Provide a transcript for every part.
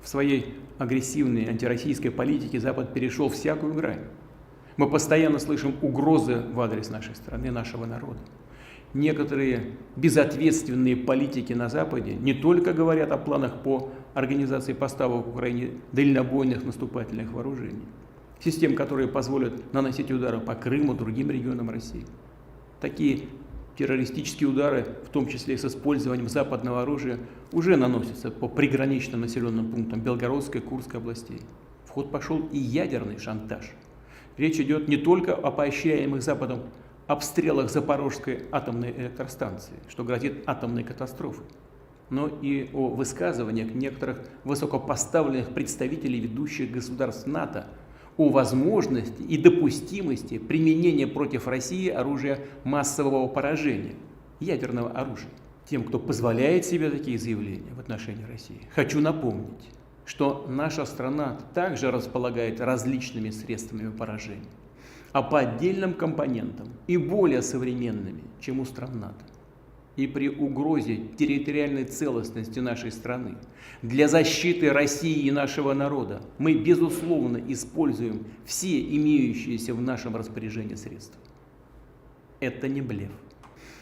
В своей агрессивной антироссийской политике Запад перешел всякую грань. Мы постоянно слышим угрозы в адрес нашей страны, нашего народа. Некоторые безответственные политики на Западе не только говорят о планах по организации поставок в Украине дальнобойных наступательных вооружений, систем, которые позволят наносить удары по Крыму, другим регионам России. Такие террористические удары, в том числе и с использованием западного оружия, уже наносятся по приграничным населенным пунктам Белгородской и Курской областей. В ход пошел и ядерный шантаж. Речь идет не только о поощряемых Западом обстрелах Запорожской атомной электростанции, что грозит атомной катастрофой, но и о высказываниях некоторых высокопоставленных представителей ведущих государств НАТО о возможности и допустимости применения против России оружия массового поражения, ядерного оружия. Тем, кто позволяет себе такие заявления в отношении России, хочу напомнить, что наша страна также располагает различными средствами поражения, а по отдельным компонентам и более современными, чем у стран НАТО. И при угрозе территориальной целостности нашей страны для защиты России и нашего народа мы, безусловно, используем все имеющиеся в нашем распоряжении средства. Это не блеф.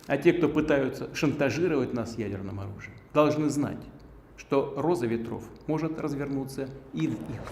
А те, кто пытаются шантажировать нас ядерным оружием, должны знать, что роза ветров может развернуться и в их.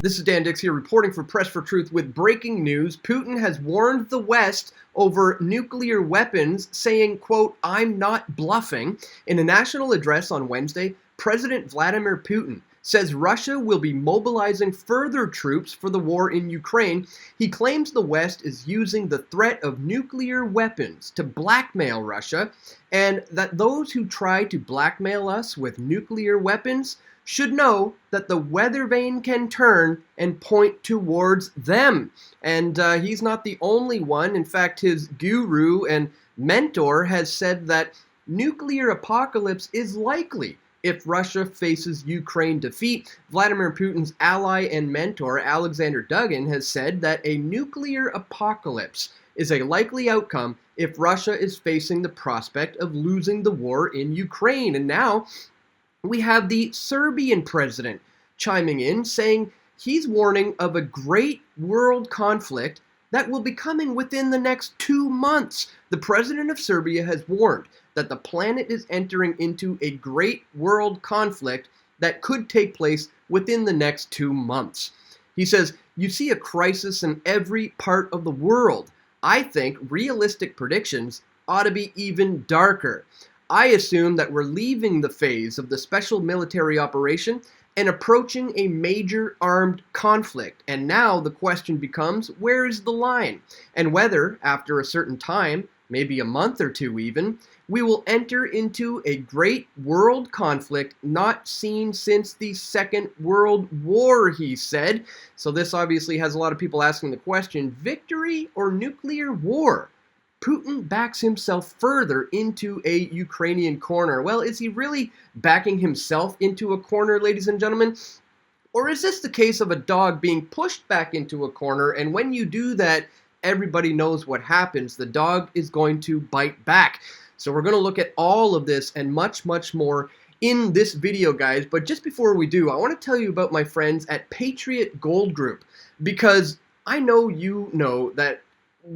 This is Dan Dix here reporting for Press for Truth with breaking news. Putin has warned the West over nuclear weapons, saying, quote, "I'm not bluffing." In a national address on Wednesday, President Vladimir Putin says Russia will be mobilizing further troops for the war in Ukraine. He claims the West is using the threat of nuclear weapons to blackmail Russia, and that those who try to blackmail us with nuclear weapons should know that the weather vane can turn and point towards them. And he's not the only one. In fact, his guru and mentor has said that nuclear apocalypse is likely if Russia faces Ukraine defeat. Vladimir Putin's ally and mentor, Alexander Dugin, has said that a nuclear apocalypse is a likely outcome if Russia is facing the prospect of losing the war in Ukraine. And now we have the Serbian president chiming in, saying he's warning of a great world conflict that will be coming within the next 2 months. The president of Serbia has warned that the planet is entering into a great world conflict that could take place within the next 2 months. He says, "You see a crisis in every part of the world. I think realistic predictions ought to be even darker. I assume that we're leaving the phase of the special military operation and approaching a major armed conflict. And now the question becomes, where is the line? And whether, after a certain time, maybe a month or two even, we will enter into a great world conflict not seen since the Second World War," he said. So this obviously has a lot of people asking the question, victory or nuclear war? Putin backs himself further into a Ukrainian corner. Well, is he really backing himself into a corner, ladies and gentlemen? Or is this the case of a dog being pushed back into a corner, and when you do that, everybody knows what happens. The dog is going to bite back. So we're going to look at all of this and much, much more in this video, guys. But just before we do, I want to tell you about my friends at Patriot Gold Group, because I know you know that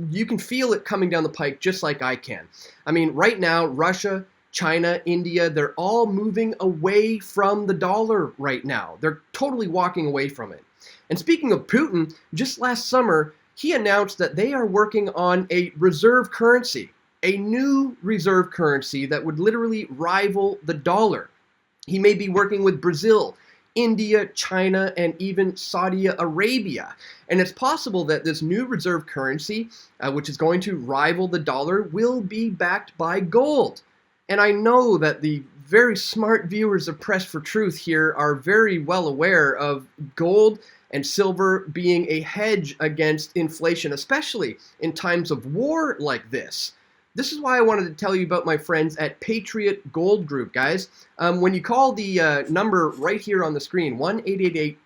you can feel it coming down the pike just like I can. I mean, right now, Russia, China, India, they're all moving away from the dollar right now. They're totally walking away from it. And speaking of Putin, just last summer, he announced that they are working on a reserve currency, a new reserve currency that would literally rival the dollar. He may be working with Brazil, India, China, and even Saudi Arabia. And it's possible that this new reserve currency, which is going to rival the dollar, will be backed by gold. And I know that the very smart viewers of Press for Truth here are very well aware of gold and silver being a hedge against inflation, especially in times of war like this. This is why I wanted to tell you about my friends at Patriot Gold Group, guys. When you call the number right here on the screen, 1-888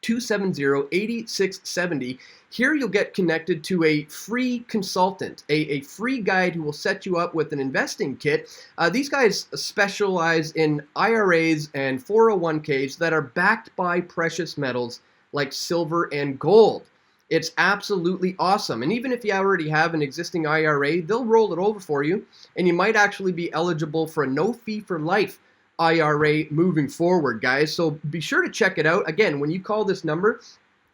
888-270-8670. Here you'll get connected to a free consultant, a free guide who will set you up with an investing kit. These guys specialize in IRAs and 401ks that are backed by precious metals like silver and gold. It's absolutely awesome. And even if you already have an existing IRA, they'll roll it over for you, and you might actually be eligible for a no-fee-for-life IRA moving forward, guys. So be sure to check it out. Again, when you call this number,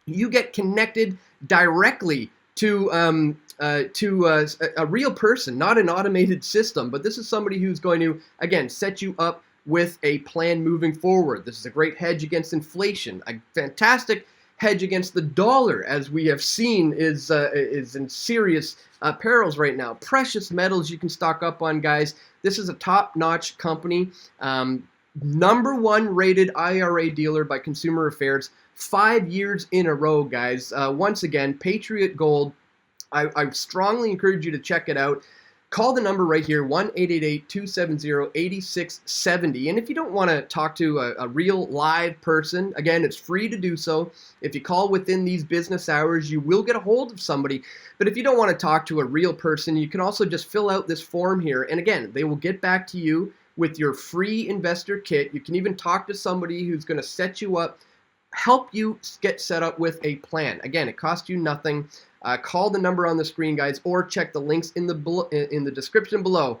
you get connected directly to a real person, not an automated system. But this is somebody who's going to, again, set you up with a plan moving forward. This is a great hedge against inflation, a fantastic hedge against the dollar, as we have seen is in serious perils right now. Precious metals you can stock up on, guys. This is a top-notch company, #1 rated IRA dealer by Consumer Affairs, 5 years in a row, guys. Once again, Patriot Gold. I strongly encourage you to check it out. Call the number right here, 1-888-270-8670. And if you don't want to talk to a real live person, again, it's free to do so. If you call within these business hours, you will get a hold of somebody. But if you don't want to talk to a real person, you can also just fill out this form here. And again, they will get back to you with your free investor kit. You can even talk to somebody who's going to set you up, help you get set up with a plan. Again, it costs you nothing. Call the number on the screen, guys, or check the links in the description below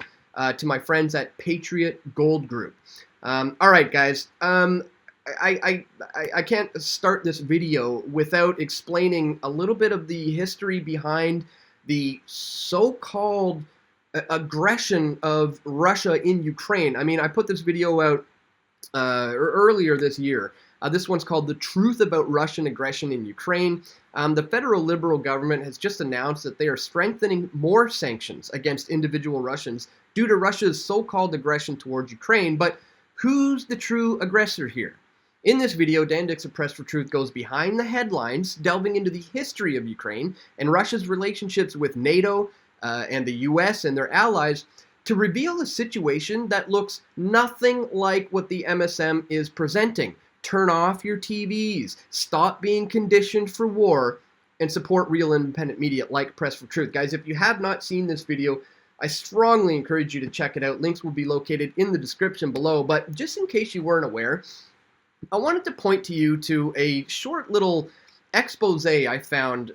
to my friends at Patriot Gold Group. All right, guys. I can't start this video without explaining a little bit of the history behind the so-called aggression of Russia in Ukraine. I mean, I put this video out earlier this year. This one's called The Truth About Russian Aggression in Ukraine. The federal liberal government has just announced that they are strengthening more sanctions against individual Russians due to Russia's so-called aggression towards Ukraine. But who's the true aggressor here? In this video, Dan Dix of Press for Truth goes behind the headlines, delving into the history of Ukraine and Russia's relationships with NATO and the US and their allies to reveal a situation that looks nothing like what the MSM is presenting. Turn off your TVs, stop being conditioned for war, and support real independent media like Press for Truth. Guys, if you have not seen this video, I strongly encourage you to check it out. Links will be located in the description below. But just in case you weren't aware, I wanted to point to you to a short little expose I found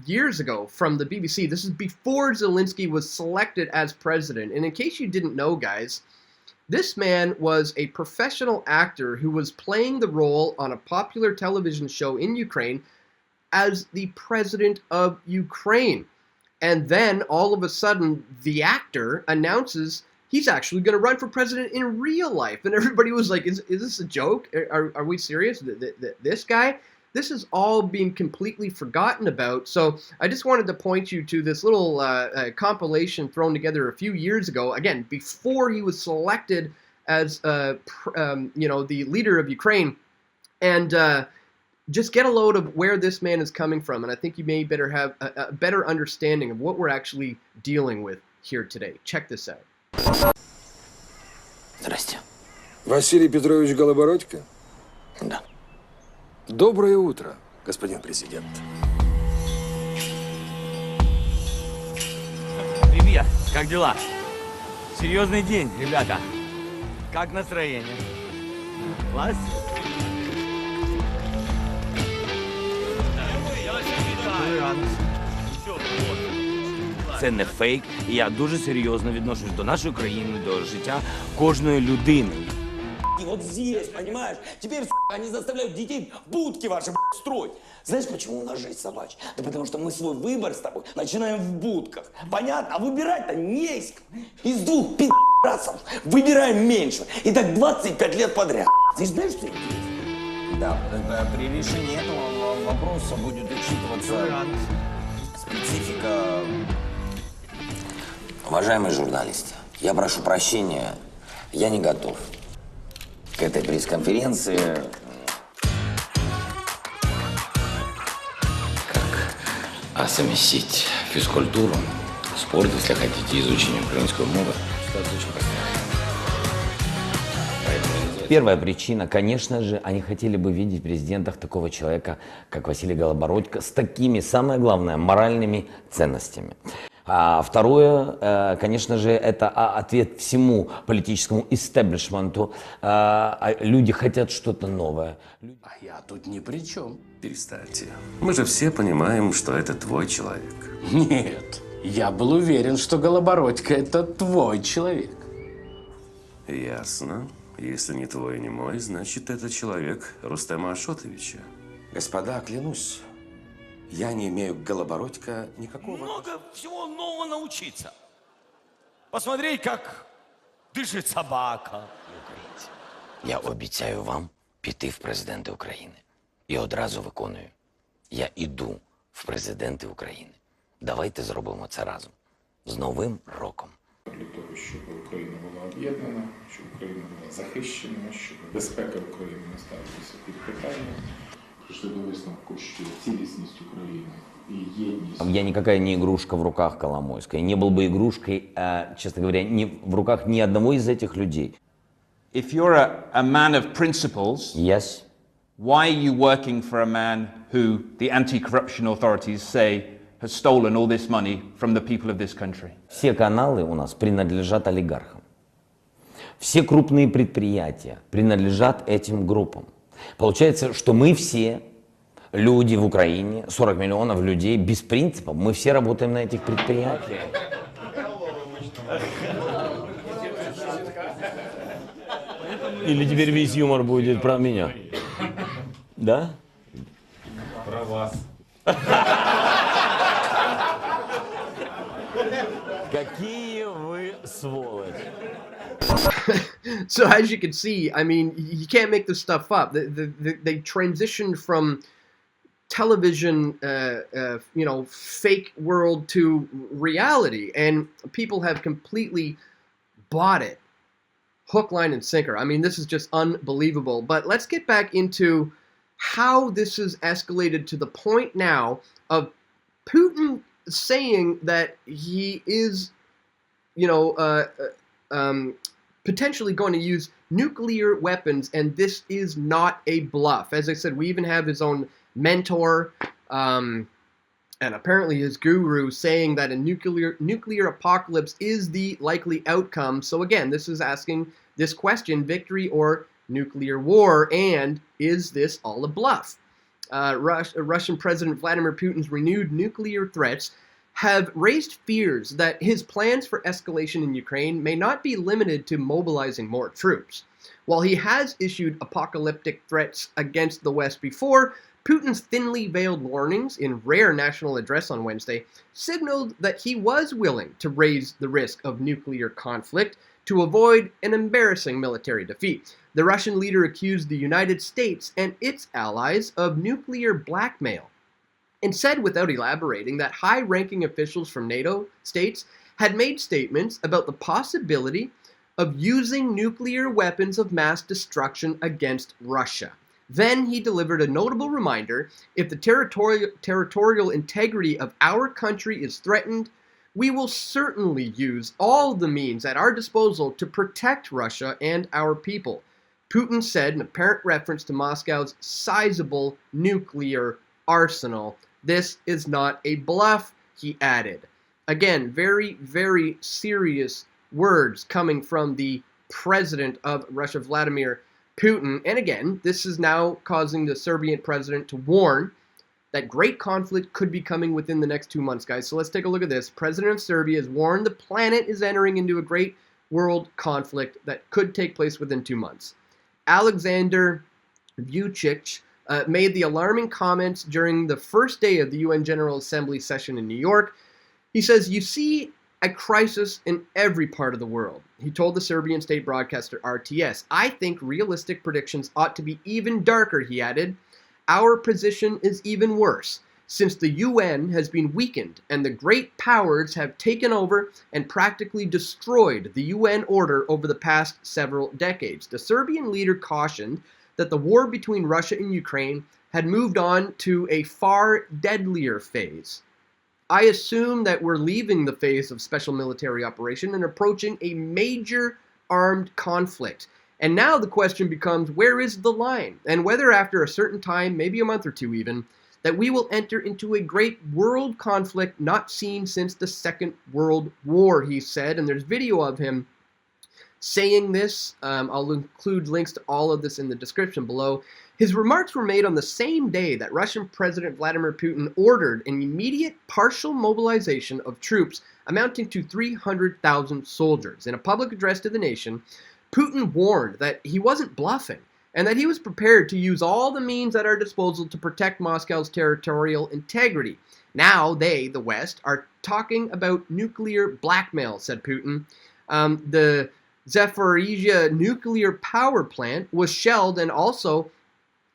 years ago from the BBC. This is before Zelensky was selected as president. And in case you didn't know, guys, this man was a professional actor who was playing the role on a popular television show in Ukraine as the president of Ukraine. And then all of a sudden, the actor announces he's actually going to run for president in real life. And everybody was like, is this a joke? Are we serious? This guy? This is all being completely forgotten about. So I just wanted to point you to this little compilation thrown together a few years ago, again, before he was selected as the leader of Ukraine. And just get a load of where this man is coming from. And I think you may better have a better understanding of what we're actually dealing with here today. Check this out. Здрасте. Василий Петрович Голобородько? Да. Доброе утро, господин президент. Привет, как дела? Серьезный день, ребята. Как настроение? Класс? Це не фейк, і я дуже серйозно відношусь до нашої країни, до життя кожної людини. И вот здесь, понимаешь, теперь, они заставляют детей в будки ваши строить. Знаешь, почему у нас жизнь собачья? Да потому что мы свой выбор с тобой начинаем в будках. Понятно? А выбирать-то не из кого. Из двух пи***цев выбираем меньше. И так 25 лет подряд. Ты знаешь, что это есть? Да, при решении этого вопроса будет учитываться специфика. Уважаемые журналисты, я прошу прощения, я не готов к этой пресс-конференции. А совместить физкультуру, спорт, если хотите, изучение украинского мовы, ситуация очень простая. Поэтому первая причина. Конечно же, они хотели бы видеть в президентах такого человека, как Василий Голобородько, с такими, самое главное, моральными ценностями. А второе, конечно же, это ответ всему политическому истеблишменту. Люди хотят что-то новое. А я тут ни при чем. Перестаньте. Мы же все понимаем, что это твой человек. Нет, я был уверен, что Голобородько – это твой человек. Ясно. Если не твой, не мой, значит, это человек Рустема Ашотовича. Господа, клянусь, я не имею к Голобородько никакого... Много всего нового научиться. Посмотреть, как дышит собака. Я обіцяю вам піти в президенти України. І одразу виконую. Я іду в президенти України. Давайте зробимо це разом. З Новим роком. Для того, щоб Україна була об'єднана, щоб Україна була захищена, щоб безпека України не ставилася під питання. Прийшли до висновку, що цілісність України і єдність... Я никакая не игрушка в руках Коломойской. Не был бы игрушкой, честно говоря, в руках ни одного из этих людей. If you're a man of principles, Yes. why are you working for a man who the anti-corruption authorities say has stolen all this money from the people of this country? Все каналы у нас принадлежат олигархам. Все крупные предприятия принадлежат этим группам. Получается, что мы все, люди в Украине, 40 миллионов людей, без принципов, мы все работаем на этих предприятиях. Или теперь весь юмор будет про меня? Да? Про вас. Какие вы сволочи. So as you can see, I mean, you can't make this stuff up. They transitioned from television, fake world to reality, and people have completely bought it, hook, line, and sinker. I mean, this is just unbelievable. But let's get back into how this has escalated to the point now of Putin saying that he is, potentially going to use nuclear weapons, and this is not a bluff. As I said, we even have his own mentor, and apparently his guru saying that a nuclear apocalypse is the likely outcome. So again, this is asking this question: victory or nuclear war, and is this all a bluff? Russian President Vladimir Putin's renewed nuclear threats have raised fears that his plans for escalation in Ukraine may not be limited to mobilizing more troops. While he has issued apocalyptic threats against the West before, Putin's thinly veiled warnings in rare national address on Wednesday signaled that he was willing to raise the risk of nuclear conflict to avoid an embarrassing military defeat. The Russian leader accused the United States and its allies of nuclear blackmail, and said without elaborating that high-ranking officials from NATO states had made statements about the possibility of using nuclear weapons of mass destruction against Russia. Then he delivered a notable reminder: if the territorial integrity of our country is threatened, we will certainly use all the means at our disposal to protect Russia and our people, Putin said in apparent reference to Moscow's sizable nuclear arsenal. This is not a bluff, he added. Again, very, very serious words coming from the president of Russia, Vladimir Putin. And again, this is now causing the Serbian president to warn that great conflict could be coming within the next 2 months, guys. So let's take a look at this. President of Serbia has warned the planet is entering into a great world conflict that could take place within 2 months. Alexander Vucic made the alarming comments during the first day of the UN General Assembly session in New York. He says, "You see a crisis in every part of the world," he told the Serbian state broadcaster RTS. "I think realistic predictions ought to be even darker," he added. "Our position is even worse, since the UN has been weakened and the great powers have taken over and practically destroyed the UN order over the past several decades." The Serbian leader cautioned that the war between Russia and Ukraine had moved on to a far deadlier phase. "I assume that we're leaving the phase of special military operation and approaching a major armed conflict. And now the question becomes, where is the line? And whether after a certain time, maybe a month or two even, that we will enter into a great world conflict not seen since the Second World War, he said. And there's video of him saying this. I'll include links to all of this in the description below. His remarks were made on the same day that Russian President Vladimir Putin ordered an immediate partial mobilization of troops amounting to 300,000 soldiers. In a public address to the nation, Putin warned that he wasn't bluffing and that he was prepared to use all the means at our disposal to protect Moscow's territorial integrity. Now they, the West, are talking about nuclear blackmail, said Putin. The Zaporizhzhia nuclear power plant was shelled, and also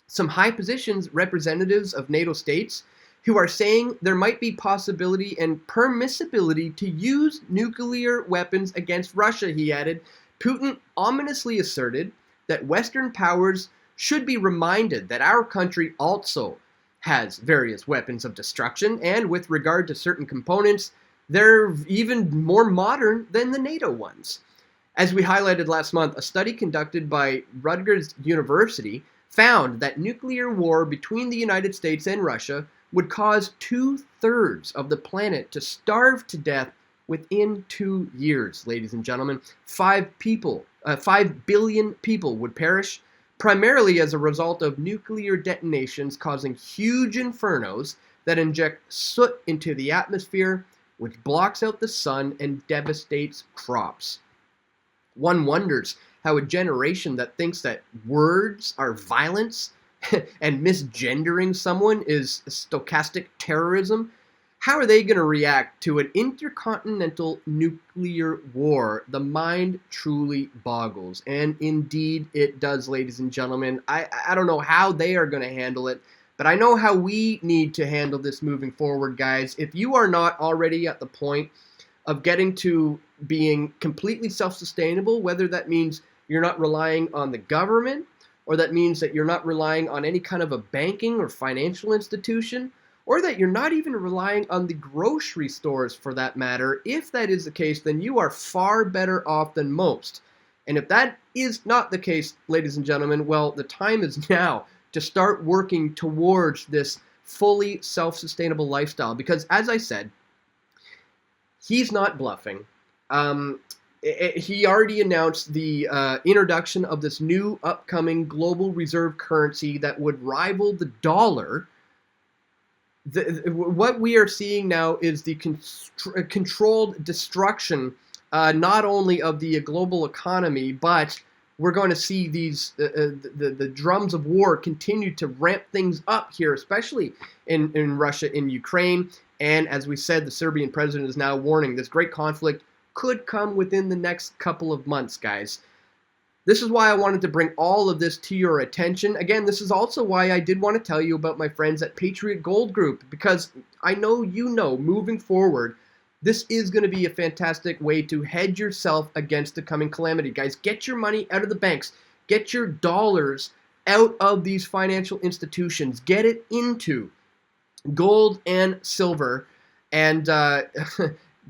some high positions, representatives of NATO states, who are saying there might be possibility and permissibility to use nuclear weapons against Russia, he added. Putin ominously asserted that Western powers should be reminded that our country also has various weapons of destruction, and with regard to certain components, they're even more modern than the NATO ones. As we highlighted last month, a study conducted by Rutgers University found that nuclear war between the United States and Russia would cause 2/3 of the planet to starve to death within 2 years, ladies and gentlemen. 5 billion people would perish, primarily as a result of nuclear detonations causing huge infernos that inject soot into the atmosphere, which blocks out the sun and devastates crops. One wonders how a generation that thinks that words are violence and misgendering someone is stochastic terrorism, how are they going to react to an intercontinental nuclear war? The mind truly boggles. And indeed it does, ladies and gentlemen. I don't know how they are going to handle it, but I know how we need to handle this moving forward, guys. If you are not already at the point of getting to being completely self-sustainable, whether that means you're not relying on the government, or that means that you're not relying on any kind of a banking or financial institution, or that you're not even relying on the grocery stores for that matter, if that is the case, then you are far better off than most. And if that is not the case, ladies and gentlemen, well, the time is now to start working towards this fully self-sustainable lifestyle. Because as I said, he's not bluffing. He already announced the introduction of this new upcoming global reserve currency that would rival the dollar. What we are seeing now is the controlled destruction not only of the global economy, but we're going to see these the drums of war continue to ramp things up here, especially in Russia, in Ukraine. And as we said, the Serbian president is now warning this great conflict could come within the next couple of months, guys. This is why I wanted to bring all of this to your attention. Again, this is also why I did want to tell you about my friends at Patriot Gold Group, because I know you know, moving forward, this is going to be a fantastic way to hedge yourself against the coming calamity. Guys, get your money out of the banks. Get your dollars out of these financial institutions. Get it into gold and silver. And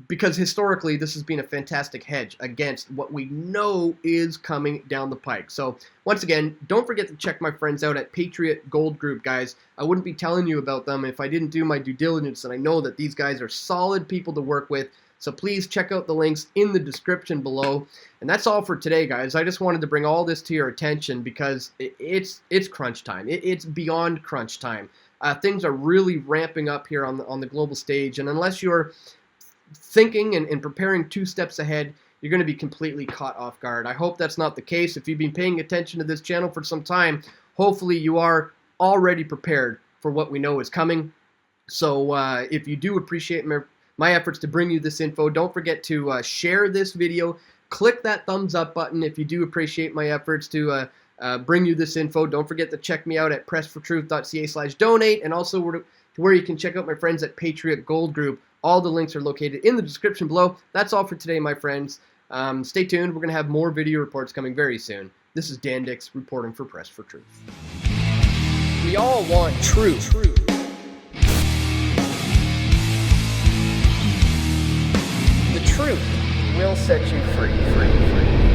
because historically, this has been a fantastic hedge against what we know is coming down the pike. So once again, don't forget to check my friends out at Patriot Gold Group, guys. I wouldn't be telling you about them if I didn't do my due diligence, and I know that these guys are solid people to work with. So please check out the links in the description below. And that's all for today, guys. I just wanted to bring all this to your attention because it's crunch time. It's beyond crunch time. Things are really ramping up here on the global stage, and unless you're thinking and preparing 2 steps ahead, you're going to be completely caught off guard. I hope that's not the case. If you've been paying attention to this channel for some time, hopefully you are already prepared for what we know is coming. So if you do appreciate my efforts to bring you this info, don't forget to share this video. Click that thumbs up button if you do appreciate my efforts to bring you this info. Don't forget to check me out at pressfortruth.ca/donate, and also to where you can check out my friends at Patriot Gold Group. All the links are located in the description below. That's all for today, my friends. Stay tuned. We're going to have more video reports coming very soon. This is Dan Dix reporting for Press for Truth. We all want truth. The truth will set you free.